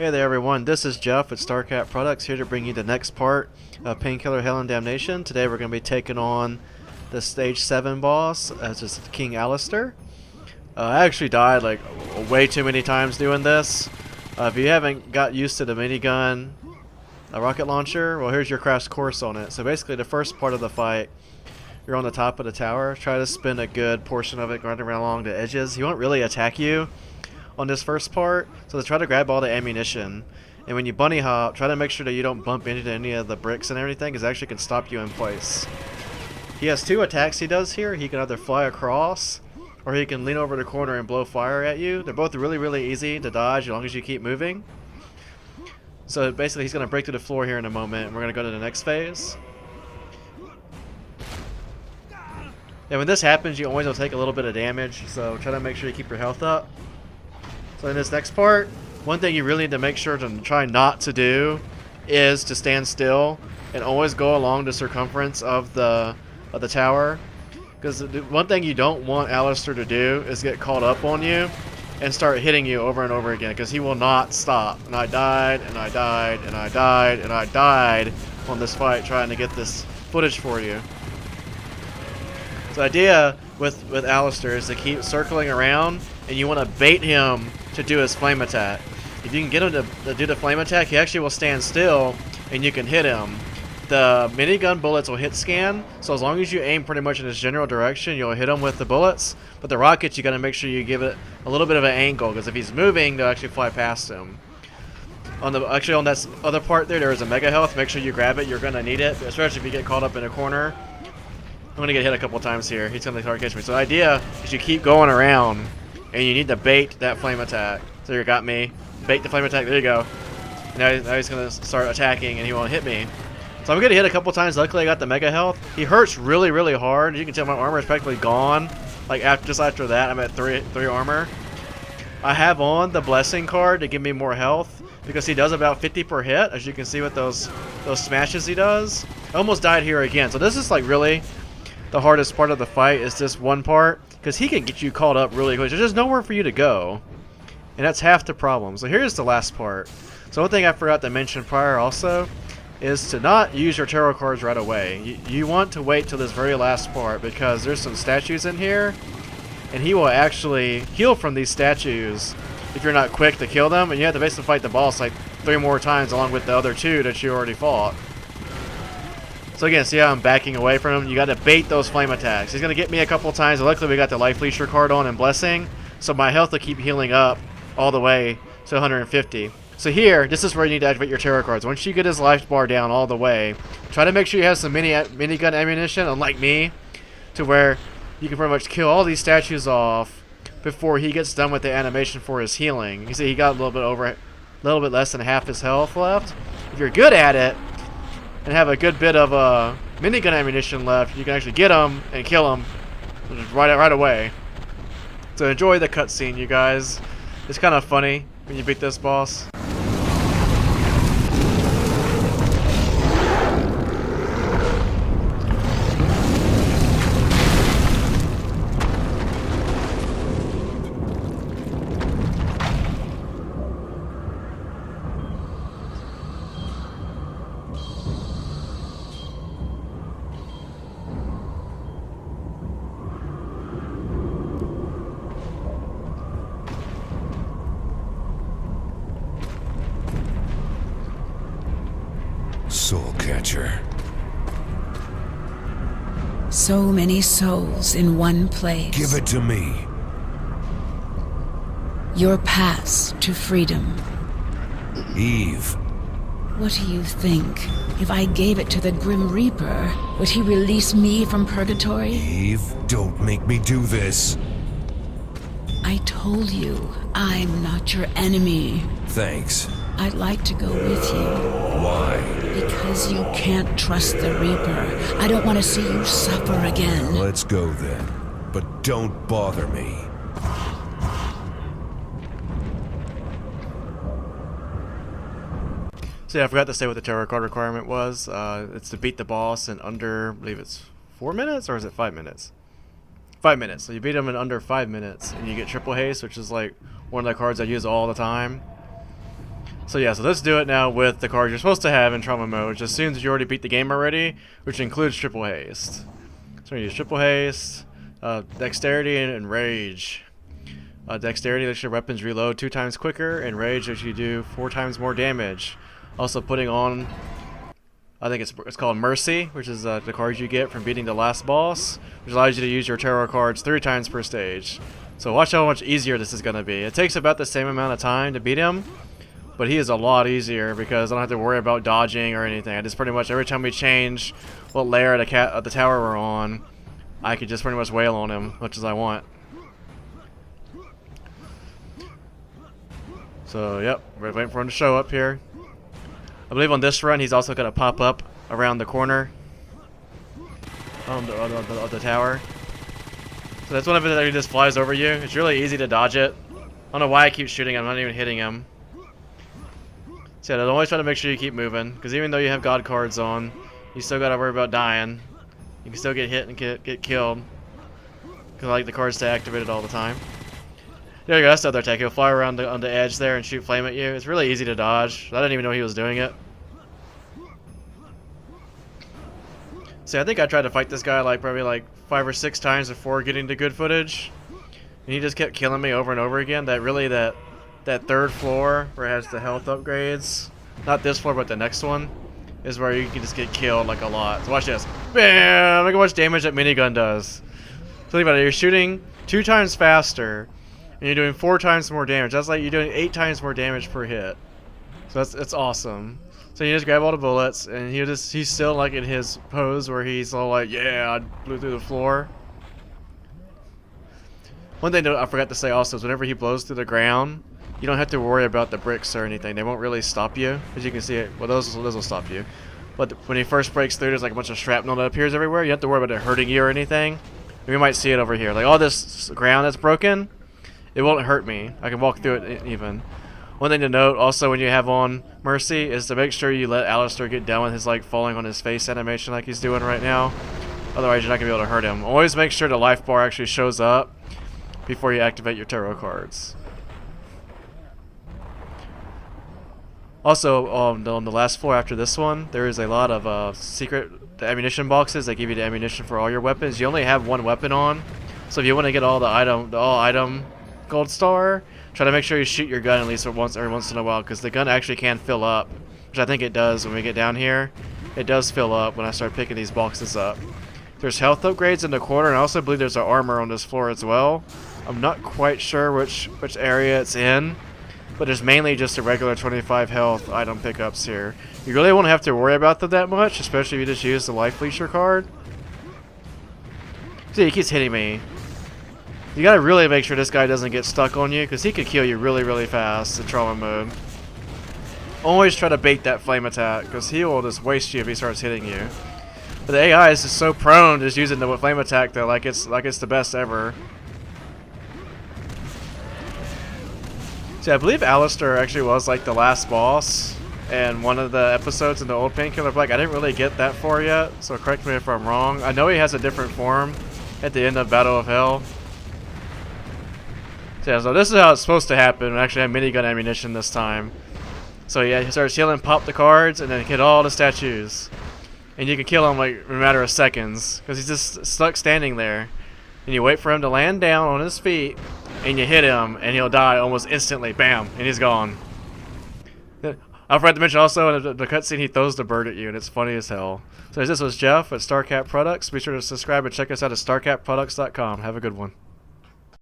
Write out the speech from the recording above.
Hey there everyone, this is Jeff at Starcat Products here to bring you the next part of Painkiller, Hell, and Damnation. Today we're going to be taking on the Stage 7 boss, as is King Alaster. I actually died like way too many times doing this. If you haven't got used to the minigun rocket launcher, well here's your crash course on it. So basically the first part of the fight, you're on the top of the tower. Try to spend a good portion of it running around along the edges. He won't really attack you on this first part, so try to grab all the ammunition, and when you bunny hop, try to make sure that you don't bump into any of the bricks and everything, because it actually can stop you in place. He has two attacks he does here. He can either fly across, or he can lean over the corner and blow fire at you. They're both really easy to dodge as long as you keep moving. So basically he's going to break through the floor here in a moment, and we're going to go to the next phase. And when this happens, you always will take a little bit of damage, so try to make sure you keep your health up. So in this next part, one thing you really need to make sure to try not to do is to stand still and always go along the circumference of the tower. Because the one thing you don't want Alaster to do is get caught up on you and start hitting you over and over again, because he will not stop. And I died, and I died, and I died, and I died on this fight trying to get this footage for you. So the idea with Alaster is to keep circling around, and you want to bait him to do his flame attack. If you can get him to do the flame attack, he actually will stand still and you can hit him. The minigun bullets will hit scan, so as long as you aim pretty much in his general direction, you'll hit him with the bullets. But the rockets, you got to make sure you give it a little bit of an angle, because if he's moving, they'll actually fly past him. On that other part there is a mega health. Make sure you grab it. You're going to need it, especially if you get caught up in a corner. I'm going to get hit a couple times here. He's going to try to catch me. So the idea is you keep going around, and you need to bait that flame attack. So you got me. Bait the flame attack. There you go. Now he's going to start attacking, and he won't hit me. So I'm going to hit a couple times. Luckily, I got the mega health. He hurts really hard. You can tell my armor is practically gone. Like just after that, I'm at 3 armor. I have on the blessing card to give me more health, because he does about 50 per hit, as you can see with those smashes he does. I almost died here again. So this is like really the hardest part of the fight, is this one part, because he can get you caught up really quick. There's just nowhere for you to go, and that's half the problem. So here's the last part. So one thing I forgot to mention prior also is to not use your tarot cards right away. You want to wait till this very last part, because there's some statues in here, and he will actually heal from these statues if you're not quick to kill them, and you have to basically fight the boss like 3 more times along with the other 2 that you already fought. So again, see how I'm backing away from him? You got to bait those flame attacks. He's going to get me a couple times. Luckily, we got the Life Leisure card on and Blessing, so my health will keep healing up all the way to 150. So here, this is where you need to activate your tarot cards. Once you get his life bar down all the way, try to make sure you have some minigun ammunition, unlike me, to where you can pretty much kill all these statues off before he gets done with the animation for his healing. You see, he got a little bit less than half his health left. If you're good at it, and have a good bit of minigun ammunition left, you can actually get him and kill him right away. So enjoy the cutscene, you guys. It's kind of funny when you beat this boss. Soul catcher. So many souls in one place. Give it to me. Your pass to freedom. Eve. What do you think? If I gave it to the Grim Reaper, would he release me from purgatory? Eve, don't make me do this. I told you, I'm not your enemy. Thanks. I'd like to go with you. Why? Because you can't trust the Reaper. I don't want to see you suffer again. Let's go then. But don't bother me. So yeah, I forgot to say what the tarot card requirement was. It's to beat the boss in under, I believe it's 4 minutes, or is it 5 minutes? 5 minutes. So you beat him in under 5 minutes, and you get Triple Haste, which is like one of the cards I use all the time. So yeah, so let's do it now with the cards you're supposed to have in trauma mode, just as soon as you already beat the game already, which includes Triple Haste. So we use Triple Haste, Dexterity, and Rage. Dexterity lets your weapons reload 2 times quicker, and Rage lets you do 4 times more damage. Also putting on, I think it's called Mercy, which is the cards you get from beating the last boss, which allows you to use your tarot cards 3 times per stage. So watch how much easier this is going to be. It takes about the same amount of time to beat him, but he is a lot easier because I don't have to worry about dodging or anything. I just pretty much, every time we change what layer of the tower we're on, I could just pretty much wail on him much as I want. So yep, we're waiting for him to show up here. I believe on this run he's also going to pop up around the corner of the tower. So that's one of it that he just flies over you. It's really easy to dodge it. I don't know why I keep shooting him, I'm not even hitting him. So yeah, always try to make sure you keep moving, because even though you have God cards on, you still gotta worry about dying. You can still get hit and get killed, because I like the cards to activate it all the time. There you go, that's the other attack. He'll fly around on the edge there and shoot flame at you. It's really easy to dodge. I didn't even know he was doing it. See, I think I tried to fight this guy probably 5 or 6 times before getting to good footage, and he just kept killing me over and over again. That third floor where it has the health upgrades, not this floor but the next one, is where you can just get killed like a lot. So watch this. Bam! Look how much damage that minigun does. So think about it, you're shooting 2 times faster and you're doing 4 times more damage. That's like you're doing 8 times more damage per hit. So that's awesome. So you just grab all the bullets and he's still like in his pose where he's all like, yeah, I blew through the floor. One thing that I forgot to say also is whenever he blows through the ground, you don't have to worry about the bricks or anything. They won't really stop you. As you can see, well, those will stop you. But when he first breaks through, there's like a bunch of shrapnel that appears everywhere. You don't have to worry about it hurting you or anything. We might see it over here. Like all this ground that's broken, it won't hurt me. I can walk through it even. One thing to note also when you have on Mercy is to make sure you let Alaster get done with his falling on his face animation like he's doing right now. Otherwise, you're not going to be able to hurt him. Always make sure the life bar actually shows up before you activate your tarot cards. Also, on the last floor after this one, there is a lot of secret ammunition boxes that give you the ammunition for all your weapons. You only have 1 weapon on, so if you want to get all item gold star, try to make sure you shoot your gun at least every once in a while, because the gun actually can fill up, which I think it does when we get down here. It does fill up when I start picking these boxes up. There's health upgrades in the corner, and I also believe there's an armor on this floor as well. I'm not quite sure which area it's in, but there's mainly just a regular 25 health item pickups here. You really won't have to worry about them that much, especially if you just use the Life Leasher card. See, he keeps hitting me. You gotta really make sure this guy doesn't get stuck on you, because he could kill you really, really fast in trauma mode. Always try to bait that flame attack, because he will just waste you if he starts hitting you. But the AI is just so prone to just using the flame attack though, like it's the best ever. See, I believe Alaster actually was like the last boss in one of the episodes in the old Painkiller Black. I didn't really get that far yet, so correct me if I'm wrong. I know he has a different form at the end of Battle of Hell. So yeah, so this is how it's supposed to happen. I actually have minigun ammunition this time. So yeah, he starts healing, pop the cards, and then hit all the statues. And you can kill him like in a matter of seconds, because he's just stuck standing there. And you wait for him to land down on his feet, and you hit him, and he'll die almost instantly. Bam, and he's gone. I forgot to mention also in the cutscene he throws the bird at you, and it's funny as hell. So this was Jeff at Starcat Products. Be sure to subscribe and check us out at starcatproducts.com. Have a good one.